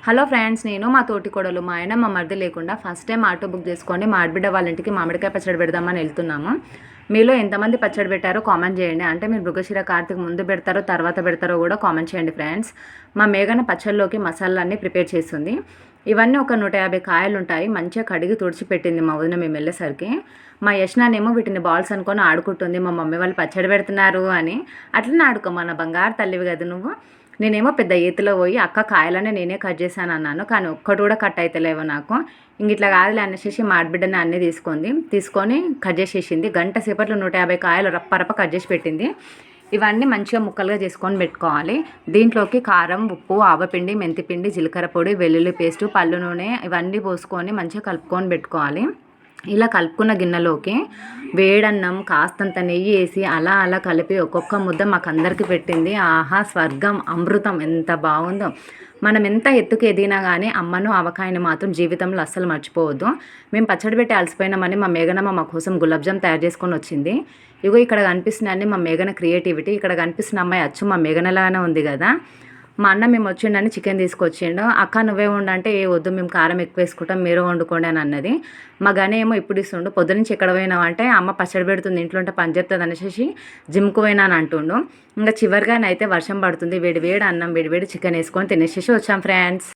Hello friends, నేను మా తోటికోడలు మా ఆయన మా మరిది లేకుండా ఫస్ట్ టైం ఆటో బుక్ చేసుకొని మా ఆడబిడ్డ వాళ్ళ ఇంటికి మామిడికాయ పచ్చడి పెడదామని వెళ్తున్నాము. మీలో ఎంతమంది పచ్చడి పెట్టారో కామెంట్ చేయండి. అంటే మీరు మృగశిర కార్తీక ముందు పెడతారో తర్వాత పెడతారో కూడా కామెంట్ చేయండి ఫ్రెండ్స్. మా మేఘన పచ్చళ్ళలోకి మసాలాన్ని ప్రిపేర్ చేస్తుంది. ఇవన్నీ ఒక 150 కాయలు ఉంటాయి. మంచిగా కడిగి తుడిచి పెట్టింది మా వదిన మేము వెళ్ళేసరికి. మా యష్నానేమో వీటిని బాల్స్ అనుకొని ఆడుకుంటుంది. మా మమ్మీ వాళ్ళు పచ్చడి పెడుతున్నారు అని. అట్లనే ఆడుకో, మన బంగారు తల్లివి కదా నువ్వు. నేనేమో పెద్ద ఈతలో పోయి అక్క కాయలనే నేనే కట్ చేశాను అన్నాను, కానీ ఒక్కటి కూడా కట్ అవుతలేవు నాకు. ఇంక ఇట్లా కాదులే అనేసి మా ఆడబిడ్డని అన్నీ తీసుకొని కట్ చేసేసింది. గంట సేపట్లో 150 కాయలు రప్ప కట్ చేసి పెట్టింది. ఇవన్నీ మంచిగా ముక్కలుగా చేసుకొని పెట్టుకోవాలి. దీంట్లోకి కారం, ఉప్పు, ఆవపిండి, మెంతిపిండి, జీలకర్ర పొడి, వెల్లుల్లి పేస్టు, పళ్ళు నూనె ఇవన్నీ పోసుకొని మంచిగా కలుపుకొని పెట్టుకోవాలి. ఇలా కలుపుకున్న గిన్నెలోకి వేడన్నం, కాస్తంత నెయ్యి వేసి అలా అలా కలిపి ఒక్కొక్క ముద్ద మాకు అందరికీ పెట్టింది. ఆహా, స్వర్గం, అమృతం, ఎంత బాగుందో. మనం ఎంత ఎత్తుకు ఎదిగినా కానీ అమ్మను ఆవకాయని మాత్రం జీవితంలో అస్సలు మర్చిపోవద్దు. మేము పచ్చడి పెట్టి అలసిపోయినామని మా మేఘనమ్మ మా కోసం గులాబ్ జామ్ తయారు చేసుకొని వచ్చింది. ఇగో ఇక్కడ కనిపిస్తున్నాయని మా మేఘన క్రియేటివిటీ. ఇక్కడ కనిపిస్తున్న అమ్మాయి అచ్చు మా మేఘనలాగానే ఉంది కదా. మా అన్న మేము వచ్చిండని చికెన్ తీసుకొచ్చిండు. అక్క నువ్వే వండంటే ఏ వద్దు, మేము కారం ఎక్కువ వేసుకుంటాం, మీరు వండుకోండి అని అన్నది. మా గని ఏమో ఇప్పుడు ఇస్తుండు. పొద్దునుంచి ఎక్కడ పోయినావు అంటే అమ్మ పచ్చడి పెడుతుంది, ఇంట్లో ఉంటే పని చెప్తుంది అనేసి జిమ్కు పోయినా అని అంటుండు. ఇంకా చివరిగానైతే వర్షం పడుతుంది. వేడి వేడి అన్నం, వేడి వేడి చికెన్ వేసుకొని తినేసేసి వచ్చాం ఫ్రెండ్స్.